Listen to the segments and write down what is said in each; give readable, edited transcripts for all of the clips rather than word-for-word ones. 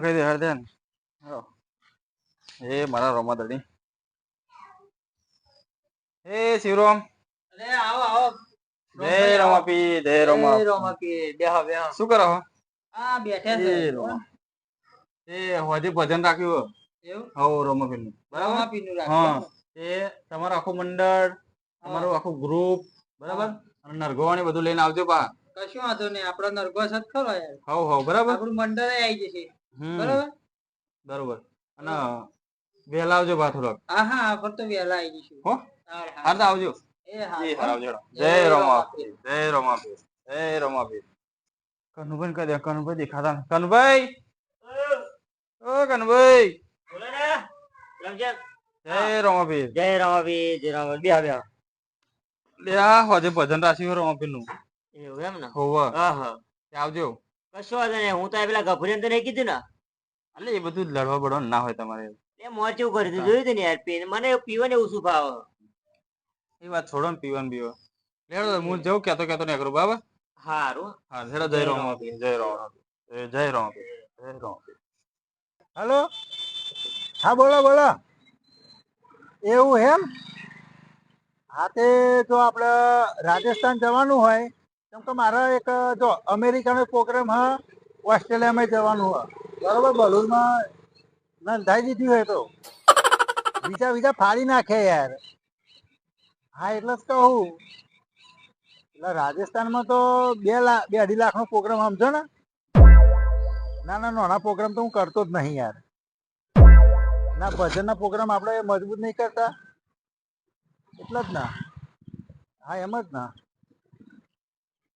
કહી દે હરદેન એ મારા રોમા દડી એ શિવરામ અરે આવો આવો જય રમાપી જય રમા રોમાપી બેહો બેહો શું કરો હો આ બેઠા છે એ હોજી ભજન રાખ્યું એવું હો રોમાપી બરાબર રોમાપી નું હા રાખ્યું એ તમારું આખું મંડળ તમારું આખું ગ્રુપ બરાબર અને નરગોવાણી બધું લઈને આવજો પા કશું વાંધો નહીં આપણો નરગો સત ખરો યાર હવ બરાબર આપણું મંડળ આવી જશે બરાબર બરોબર અને વહેલા આવજો પા થોડોક હા હા આ ફરતો વહેલા આવી જઈશું હો હા તો આવજો એ હા આવજો જય રમાપી જય રમાપી જય રમાપી કનુભાઈ કહી દે કનુભાઈ દેખાતા કનુભાઈ ઓ કનુભાઈ બોલે ને રમજાન જય રમાપી જય રમાપી જય રમાપી બેહો બેહો લે આ હોજે ભજન રાખ્યું રમાપી નું એવું એમ ને હોવા હા હા આવજો કશું વાંધો નહીં હું તો પેલા ગભરીને તો નહીં કીધું ને એટલે એ બધું લડવા બડવા ના હોય તમારે એ મોર કેવું કર્યું તું જોયું તું ને યાર પીને મને પીવાને એવું શું ભાવ એ વાત છોડો ને પીવાનું પીવા લેડો હું જઉં કેતો ને કરું બરાબર હારું હા લેડો જય રમાપી જય રમાપી જય રમાપી જય રમાપી હેલો હા બોલો બોલો એવું એમ હા તે જો આપણે રાજસ્થાન જવાનું હોય કેમ કે મારે એક જો અમેરિકાનો પ્રોગ્રામ હા ઓસ્ટ્રેલિયામાં જવાનું હોય બરોબર બલૂનમાં નોંધાઈ દીધી હોય તો વિઝા ફાડી નાખે યાર હા એટલે જ કહું એટલે રાજસ્થાનમાં તો 2 લાખ 2.5 લાખનો પ્રોગ્રામ સમજો ને ના નાના પ્રોગ્રામ તો હું કરતો જ નહીં યાર ના ભજનના પ્રોગ્રામ આપણે મજબૂત નહીં કરતા એટલે જ ના હા એમ જ ના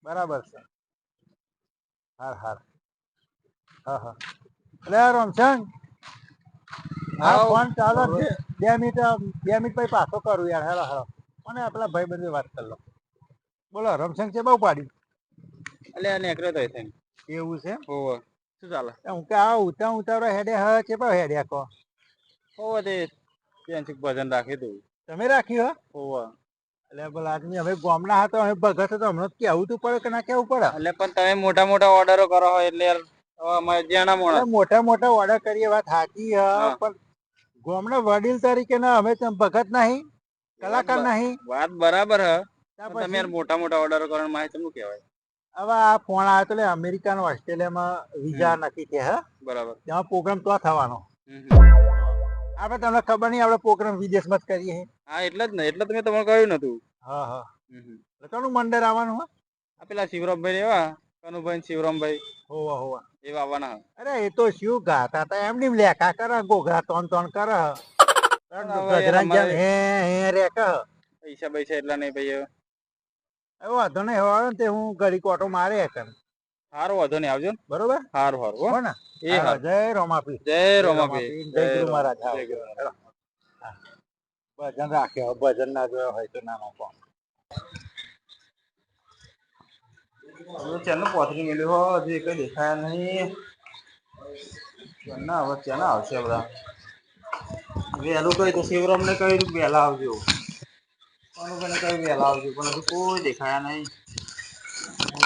બરાબર છે હા એટલે રમશંગ હા ફોન ચાલો છે 2 મિનિટ પછી પાછો કરું યાર હેલો મને પેલા ભાઈ બંધ વાત કરી લો બોલો રમશંગ છે બહુ પાડી એટલે આ નેકરો તો છે એવું છે હોવા શું ચાલે હું કે આ ઉતાવળો હેડે હા છે પણ હેડ્યા કો હોવા તે ત્યાંથી ભજન રાખી તું તમે રાખ્યું હા હોવા એટલે બોલ આદમી હવે ગામના હતા હવે ભગત તો હમણાં કેવું તું પડે કે ના કેવું પડે એટલે પણ તમે મોટા ઓર્ડરો કરો હોય એટલે યાર અમારે જ્યાંના એટલે માણસ મોટા ઓર્ડર કરીએ વાત સાચી હા પણ ગામના વડીલ તરીકે ના અમે ભગત નહીં કલાકાર નહીં વાત બરાબર હ ત્યાં પણ તમે પછી યાર મોટા ઓર્ડરો કરો માહિતી શું કહેવાય હવે આ ફોન આવ્યો એટલે અમેરિકા અને ઓસ્ટ્રેલિયામાં વિઝા નથી કે હા બરાબર ત્યાં પ્રોગ્રામ તો થવાનો આપણે તમને ખબર નહીં આપણે પ્રોગ્રામ વિદેશમાં જ કરીએ હા એટલે જ ને એટલે તમે તમને કહ્યું નતું હા એટલે કોનું મંડળ આવવાનું હા આ પેલા શિવરામભાઈ એવા કનુભાઈ શિવરામભાઈ હોવા એવા આવવાના અરે એ તો શું ગાતા હતા એમની લેખા કરે ઘોઘરા તોન કરે હવે યાર ગજરાન જેમ અમારે હે રે કહ પૈસા એટલા નહીં ભાઈ હવે વાંધો નહીં હવે આવે ને તે હું ઘડી કોટો મારે કર સારું વાંધો નહીં આવજો બરોબર સારું હો હો ને એ હાર જય રોમાપી જય રમાપી જય ગુરુ મહારાજ જય ગુરુ ભજન રાખે ભજન ના જોયો હોય તો ના નાખો ચેનું પોથરી મેળ્યું હો હજી કઈ દેખાયા નહીં ચેના હવે ચેના આવશે બધા વહેલું કહ્યું તો શિવરામ ને કહ્યું વહેલા આવજો કોને કહ્યું વહેલા આવજો પણ હજુ કોઈ દેખાયા નહીં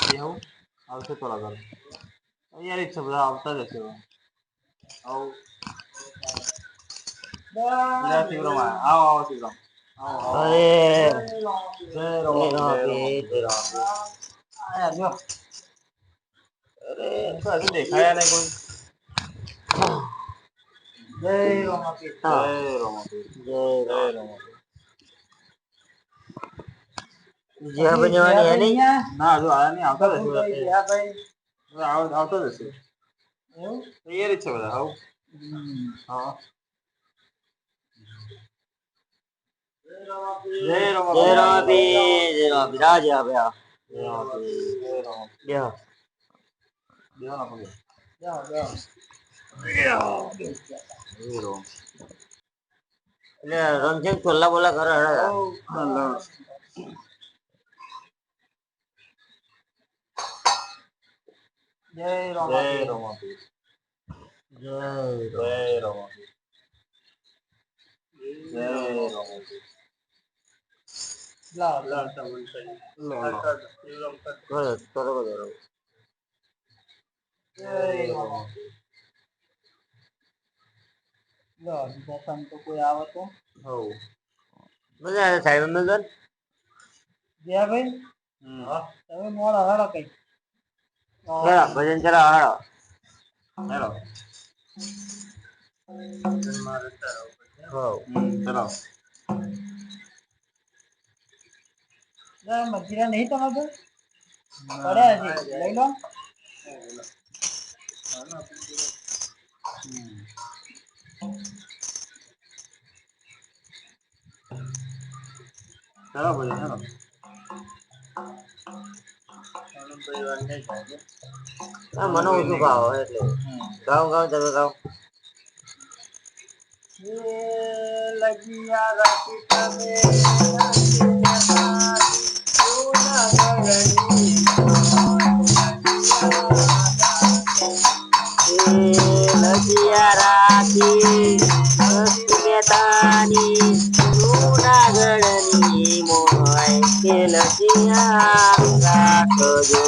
કેવું આવશે થોડા ઘર તૈયારી છે બધા આવતા જ હશે શિવરામ આવો શિવરામ જય રામ હજુ દેખાયા નહીં કોઈ જય રમાપી જય રમાપી ના હજુ આયા નહીં આવતા જ હશે આવતા જ હશે તૈયારી છે બધા હા જય રમાપી રાજા એટલે રમઝેન ચોલ્લા બોલા કરે જય રમાપી જય રમાપી જય રમાપી જય રમાપી લો બીજા તમ તો કોઈ આવે તો હવ મજા આવે સાહેબ મજા જ્યા ભાઈ હા તમે મોડ હવાડો કઈ ચલો ભજન ચલો હાડો હેલો ચલો મજીરા નહીં તમારે પડ્યા છે લઈ લો ચલો ભાઈ ચલો મને ઓછું ભાવ એટલે ગાવ ગાવ તમે ગાવ લગિયા રાખી તમે લજિયા રાખી મેતાની જૂનાગઢની મોય કે લજિયા રાખજો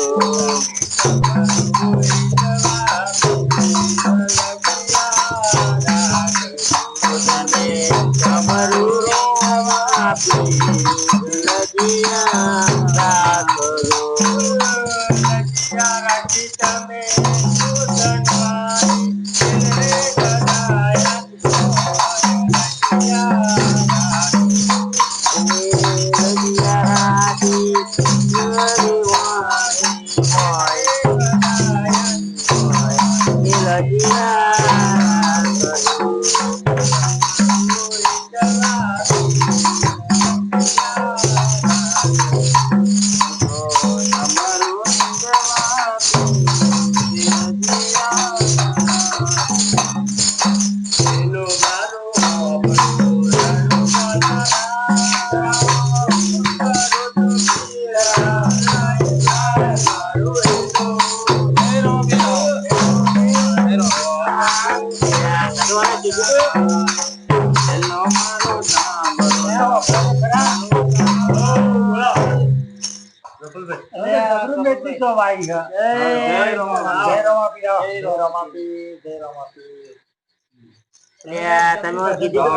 તમે કીધું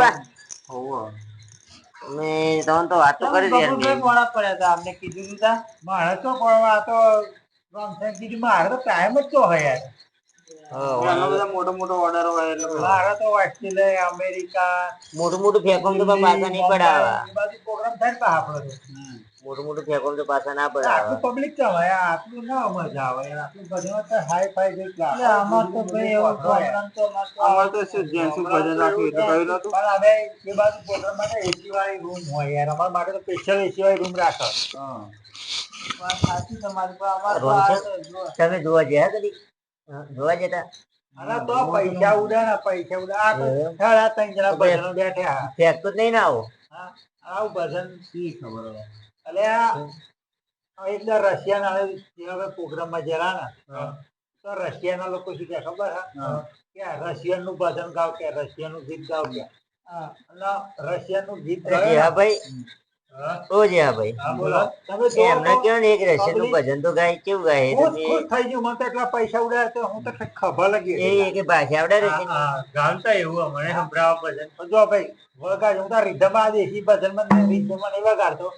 મેં તમને તો વાત તો કરી દે મોડા પડ્યા હતા અમને કીધું હતા મારે તો પડવા તો કીધું મારે તો ટાઈમ જ તો હોય યાર મોટો મોટો ઓર્ડર હોય એટલે મારે તો ઓસ્ટ્રેલિયા અમેરિકા મોટું મોટું ફેંકો તો પાછા નહીં પડાવા પ્રોગ્રામ થાય ને આપડે મોટું મોટું ફેંકો તો પાછા ના પડાવા આટલું પબ્લિક કહેવાય આટલું ના મજા આવે આટલું ભજન તો હાઈ ફાઈ જેટલા આમાં તો ભાઈ એવું પ્રોગ્રામ તો અમાર તો શું જેન્સુ ભજન રાખ્યું એટલે કહ્યું નતું પણ હવે એ બાજુ પ્રોગ્રામ માટે એસી વાળી રૂમ હોય યાર અમારા માટે તો સ્પેશિયલ એસી વાળી રૂમ રાખો વાત સાચી તમારી પણ અમાર તમે જોવા ગયા કદી જોવા જતા અરે તો પૈસા ઉડા આ તો સાડા 3 જણા ભજનો બેઠા ફેંકતો જ નહીં ના આવો હા આવું ભજન શી ખબર હવે અલે એકદમ રશિયન પ્રોગ્રામ માં જરા ને તો રશિયા ના લોકો શું કે ખબર કે રશિયન નું ભજન ગાવ કે રશિયન નું ગીત ગાવ કે રશિયન નું ગીત હા ભાઈ એમને કેવું ને એક રશિયન નું ભજન તો ગાય કેવું ગાય થઈ ગયું મને તો એટલા પૈસા ઉડાડ્યા હું તો ખબર લાગી એ ભાષા આવડે રશિયન ગાલતા એવું મને સંભળાવા ભજન જો ભાઈ વગાડ હું તો રીધમ આ દેશી ભજન માં રીધમ માં નહીં વગાડતો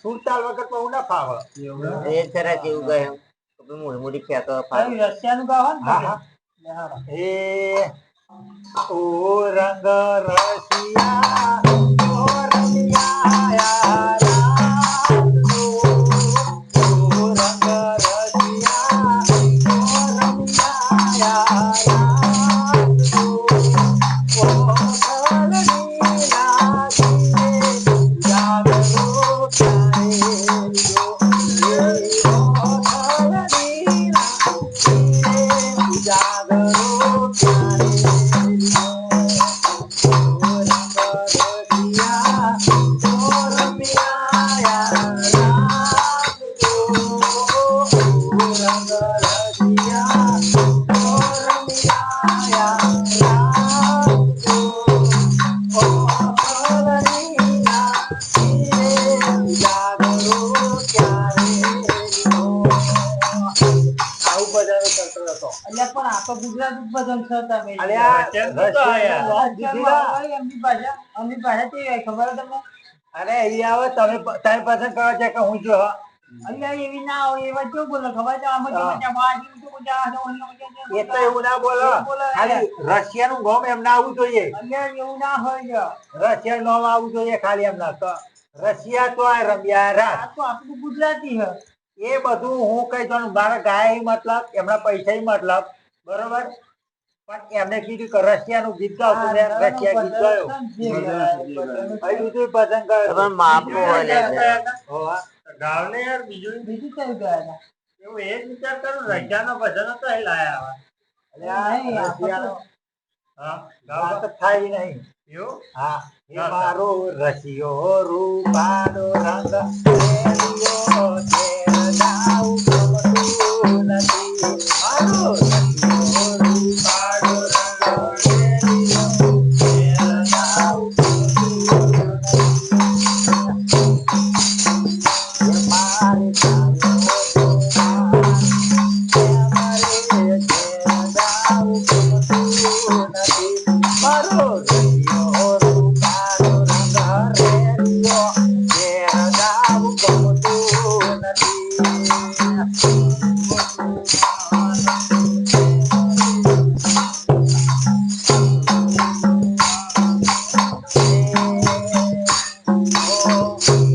સુર ચાલ વગર તો ના ફાવે એ સરસ એવું ગાય મોટી ફેંકો રશિયાનું ગાવા હે ઓ રંગ રસિયા ઓ રસિયા એટલે પણ આ તો ગુજરાત ભજન છે તમે અલ્યા, રશિયન તો આયા. વાત દીધી ના. એમની ભાષા કેવી હોય ખબર છે તમને અરે અહીંયા આવે તમે પસંદ કરો છે કે હું જો અલ્યા એવી ના હોય એવા કેવું બોલે ખબર છે આમાં હા. તમે વાજી તો બોલ્યા એ તો એવું ના બોલો ખાલી રશિયાનું નામ એમ ના આવવું જોઈએ અલ્યા એવું ના હોય રશિયાનું નામ આવવું જોઈએ ખાલી એમના તો રશિયા તો આ રમ્યા રાસ આ તો આપણું ગુજરાતી હે એ બધું હું કઈ દઉં મારા ગાય મતલબ એમના પૈસા મતલબ બરોબર પણ એમને કીધું કે રશિયાનું ગીત ગાવ તો મેં રશિયા ગીત ગાયો બીજું પસંદ કર્યો પણ માપનું હોય લે છે. હોવા. ગાવને યાર બીજું બીજું કયું ગયા એવું એ જ વિચાર કરું રશિયાનો ભજન તો એ લાયા એટલે આ નહીં, આ રશિયાનો હા આ ગાવ તો થાય નહીં એવું હા એ મારો રશિયો રૂપાનો રંગ રેલિયો છે જાઉં ગમતું નથી મારો રશિયો રૂપાનો રંગ રેલિયો છે જાઉં ગમતું નથી એ મારે મારો રશિયો રૂપાનો રંગ રેલિયો છે જાઉં ગમતું નથી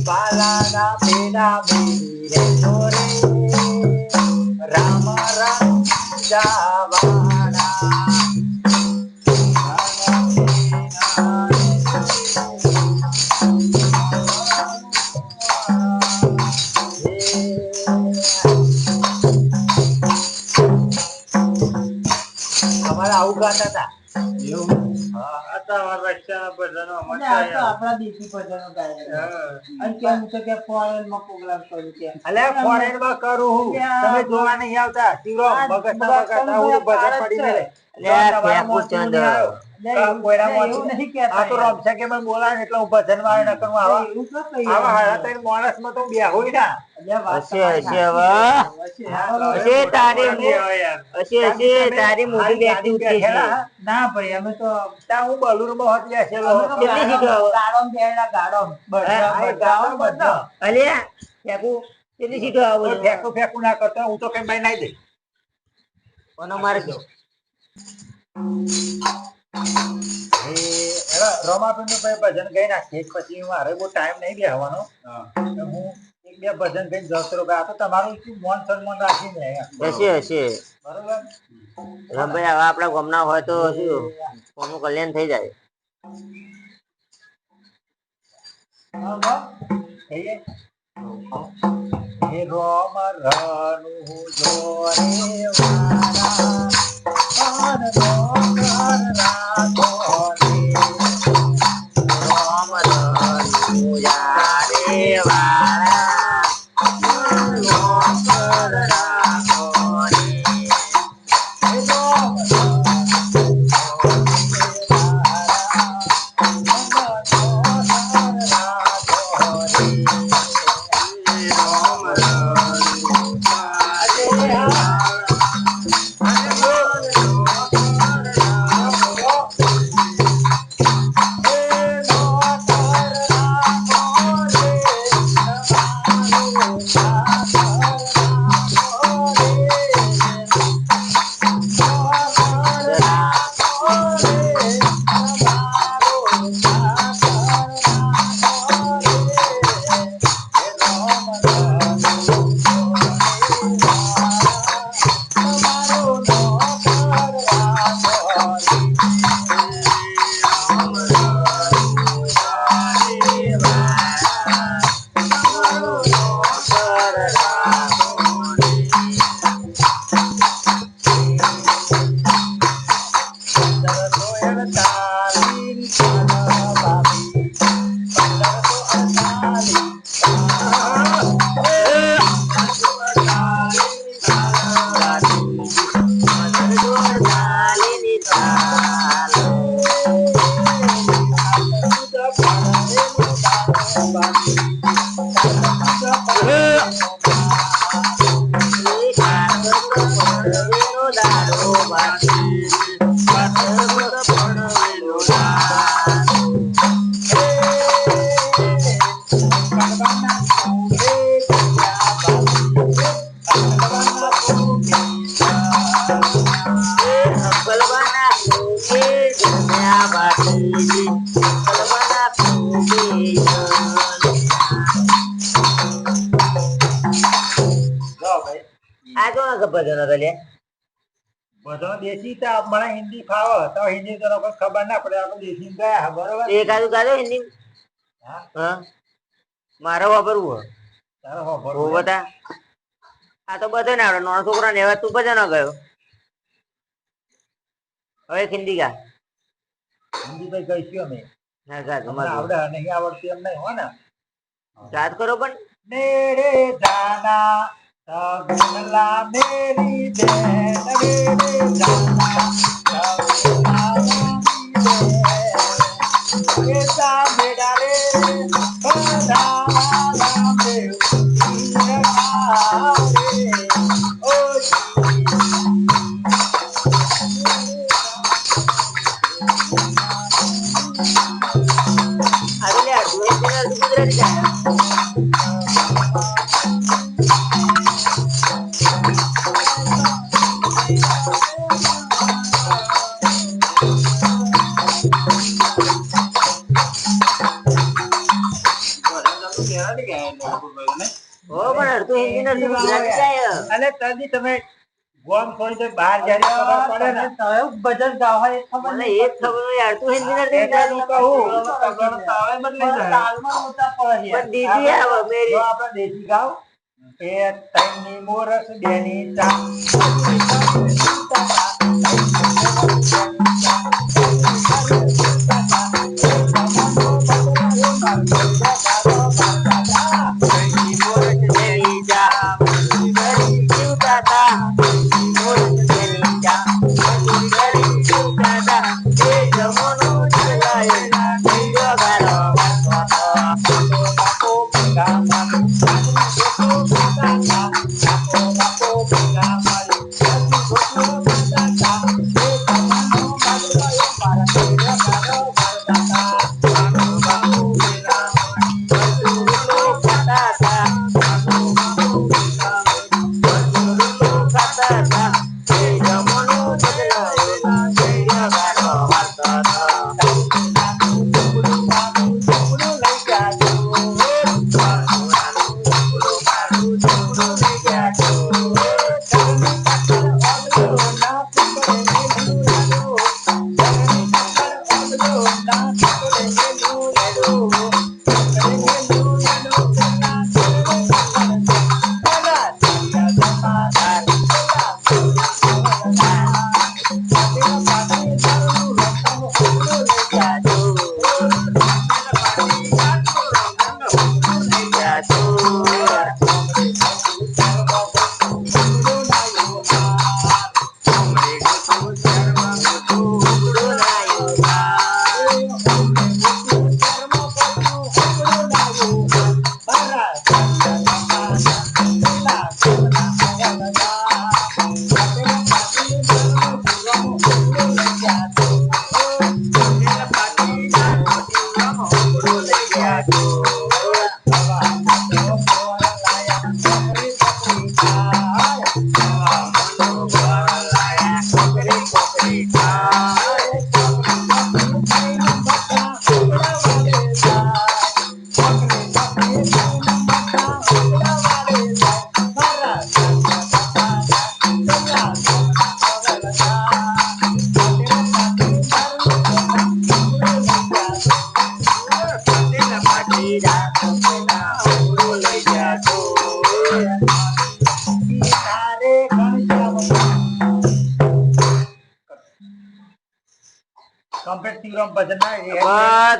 બાલાના પેડા મેરી રે જોરે રામ રામ જાવાના અમારે આવું ગાતા હતા એવું હા. આ તો અમારા રશિયાના ભજનો અને મજા આ તો આવે આપણા દેશી ભજનો ગાય હા. અને કેમ છે કે ફોરેનમાં પ્રોગ્રામ કર્યું છે અલ્યા ફોરેન માં કરું હું તમે જોવા નહીં આવતા શિવરામ મગજના બગાડતા હું ભજન પડી મેલે અલ્યા, ફેંકું ચંદ. એવું નહીં કહેતા આ તો રમશે કે મને બોલાવે એટલે હું ભજન વાળે ન કરું આવા એવું શું કહ્યું? આવા હાડા ત્રણ માણસ માં તો હું બેહોય ના અલ્યા, વાત હશે, તમારી હશે સાચી. હવે. હશે. હશે તારી યાર હશે તારી મોટી બેટી ઉતરી છે ના ભાઈ અમે તો ત્યાં હું બલુરમાં હોત બેસેલો અમે તો હતો. કેટલી સીટો આવે? ગાડોમાં બેહેલા, ગાડોમાં. બધા, હા, એ બધા, ગાડો બધા. અલ્યા ફેંકું કેટલી સીટો આવે કોઈ ફેંકું ફેંકું ના કરતો હું તો કઈ બાઈ નાઈ દે કોનો મારે છે? રોમાપીર નું ભજન ગઈ નાખીએ પછી મારે બહુ ટાઈમ નહીં બેહવાનો તો હું એક બે ભજન કઈ જતો રહું આ તો તમારું શું મોન સન્માન રાખીને અહીંયા. હશે હશે બરોબર રમભાઈ હવે આપણા ગામના હોય તો શું કોનું કલ્યાણ થઈ જાય હા, હા. કહીએ હે રોમ રનું જોરે વાળા અન નોકર રાખો રે. રામ રનુ યારે વાળા નોકર રાખો રે. હે રોમ રનું જોરે વાળા અન નોકર રાખો રે. રામ રનુ યારે વાળા આ જો ના ભજન હતા લે બધો દેશી તો મને હિન્દી ફાવે તો હિન્દી તો લોકો ખબર ના પડે આપણે દેશી ગયા બરોબર એકાદું ગાજો હિન્દી હા હા મારે વાપરવું તારો હો હો બતા આ તો બધો ને આવડે નાનો છોકરા ને એવા તું ભજન ગયો હવે હિન્દી ગા હિન્દી ભાઈ ગઈશું અમે ના ગા અમને આવડે નહીં આવડતી એમ નહીં હો ને ગાત કરો પણ मेरे जाना सगुनला मेरी बहन मेरे जाना सगुनला मेरी बहन ऐसा मेरा रे बंधाना में ओ अरे ले तू एक दिन गुजराती जाए हो पण तू हिंदी न गुजराती जाए अरे तभी તમે ગોમ છોડી દે બહાર જઈને ખબર પડે ને તમે ભજન ગાવ હોય ખબર મને એક ખબર નહીં યાર તું હિન્દી ન હું કહું તાવે બદલી જાય તાલમાં મોટા પડે પણ દીદી આવે મેરી જો આપણે દેશી ગાવ એ તૈની મોરસ બેની ચા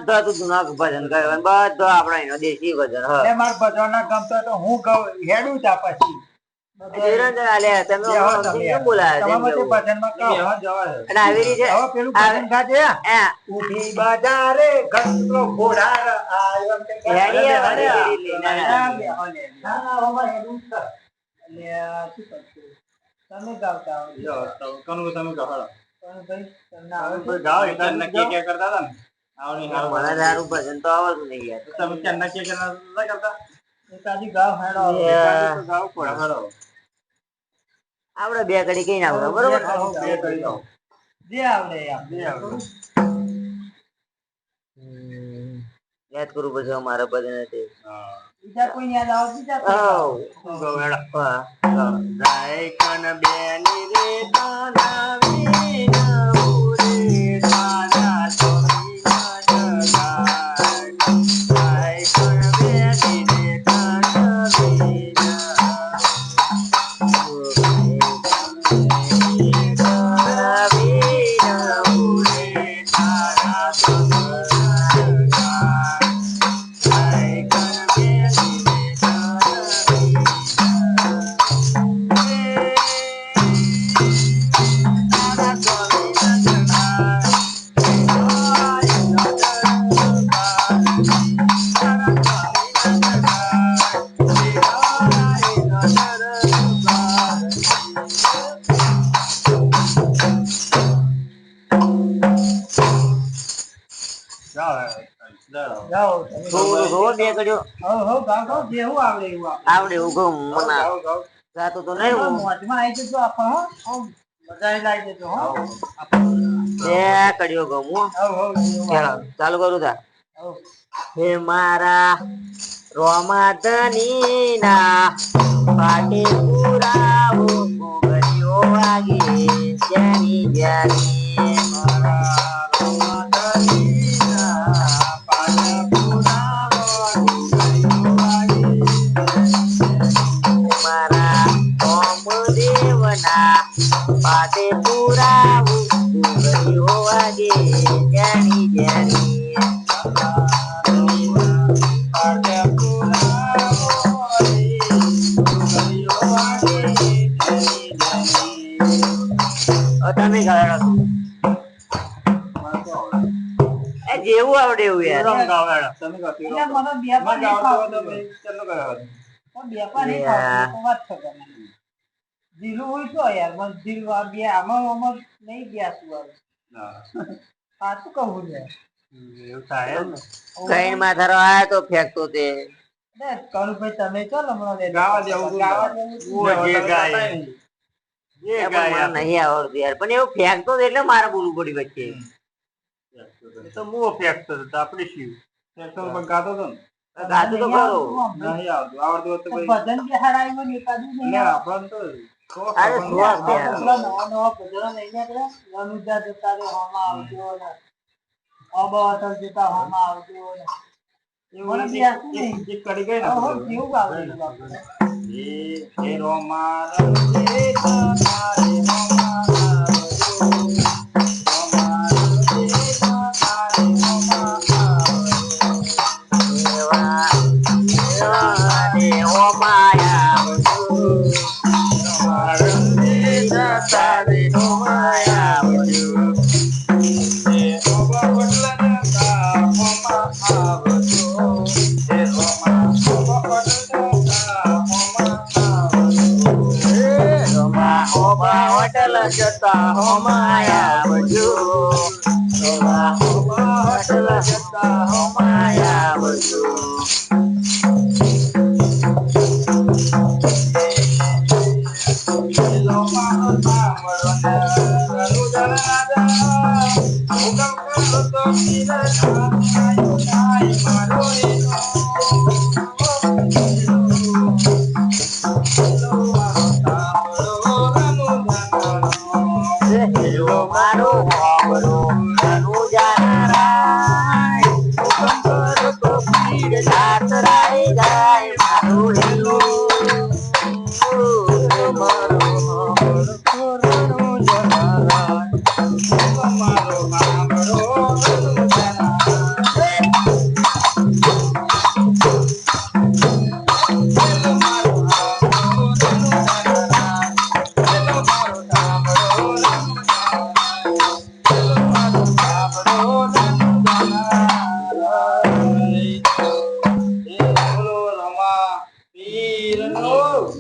બધા તું જૂના ભજન ગાયો બધા આપણા એનો દેશી ભજન હા માર ભજન ના ગમતો તો હું હેડું ચા પછી નિરંજન આલે તમે કેમ બોલાયા તમે ભજનમાં કહો અને આવી રીતે હવે પેલું ભજન ગાજે ઉઠી બજારે ઘંટલો ઘોડાર આયો કે હેડી આવે તમે ગાવતા કનું તમે કહો તમને ગાવ એટલે નક્કી કે કરતા હતા ને આવની હારું મને તારું ભજન તો આવડતું નહીં યાર તમે ક્યાં નક્કી કે ના કરતા એકાદી ગાવ હેડો એકાદી તો ગાવ પડે હેડો આપડે બે ઘડી કઈ ના બરોબર બે કરી દો જે આવડે બે આવડે યાદ કરું પછી મારા ભજન હતી હા બીજા કોઈ યાદ આવે બીજા કોઈ ઓ ગવેડા વાહ જાય કન બેની રે તાનાવી નવરે તારા સોની જગાય જાય કન બેની રે તાનાવી જાઓ થોડું રોડ બે કર્યો હો ગાવ ગાવ જેવું આવડે એવું આવડે એવું કહું મને જાતું તો નહીં હું મોજમાં આવી જજો આપણે હો મજા લાવી દેજો હો બે કર્યો કહું હું હો ચાલો ચાલુ કરું તા હો હે મારા રોમાધની ના પાટે પુરાવો ઘડિયો વાગે જ્યાંની જ્યાંની મારા ઓમદેવના પાટે પુરાવો ઘડિયો વાગે જ્યાંની જ્યાંની તમે ગાળો એ જેવું આવડે એવું યાર રંગ ગાવેડા તમે કહો એટલે મને બે પણ માં નહીં ગાવતો તો ફાવતું. ભાઈ ચાલો ગયો પણ બે પણ નહીં ફાવતું, તો વાત છે તમે. જીલું હોય તો યાર મને જીલ બે આમાં નહીં ગયા શું આવે ના સાચું કહું છે એવું થાય એમ ને કઈ માથારો આયો તો ફેંકતો તે કરુભાઈ તમે ચાલો હમણાં ગાવા દેવું તું. ગાવા દેવું તું. ઓ જે ગાય જે એ પણ ગાય મને નહીં આવડતું યાર પણ એવું ફેંકતો તો એટલે મારે બોલવું પડી વચ્ચે એ તો મુઓ ફેંકતો હતો આપણે શું ફેંકતો તો પણ ગાતો હતો ને ગાતું તો ખરો નહીં આવતું આવડતું હોત તો તો ભાઈ ભજન બિહાડાયું હોય ને એકાદું નહીં લે આવે. આપણને તો અરે શોખ શોખ આપણને. છે. આ પેલા નવા ભજનો નહીં નીકળ્યા? રનુજા જતા રે હોમાં આવજો ને અબા અટલ જતા હોમાં આવજો ને મને બી આતું નહીં. એક કરી ગઈ ને હો, આપણે. કેવું ગાવડેલું આપણે. એ રોમા રંગે તારે રોમા આવજો. રોમા રંગે તારે રોમા આવજો. એવા એવાને ઓ માયા બધું રોમા રંગે તારે રોમા આવજો. એ ઓબા વડલા જતા રોમા આવજો. એ રોમા ઓબા વડલા રોમા ઓબા હોટલ જતા હો માયા બધું રોમા ઓબા હોટલ જતા હો માયા બધું હેલો મારો વાવરો નાનું જાનારાય હુકમ કરો તો પીર સાથ રાઈ જાય મારો હેલો મારો વાવરો નાનું જાનારાય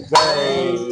જય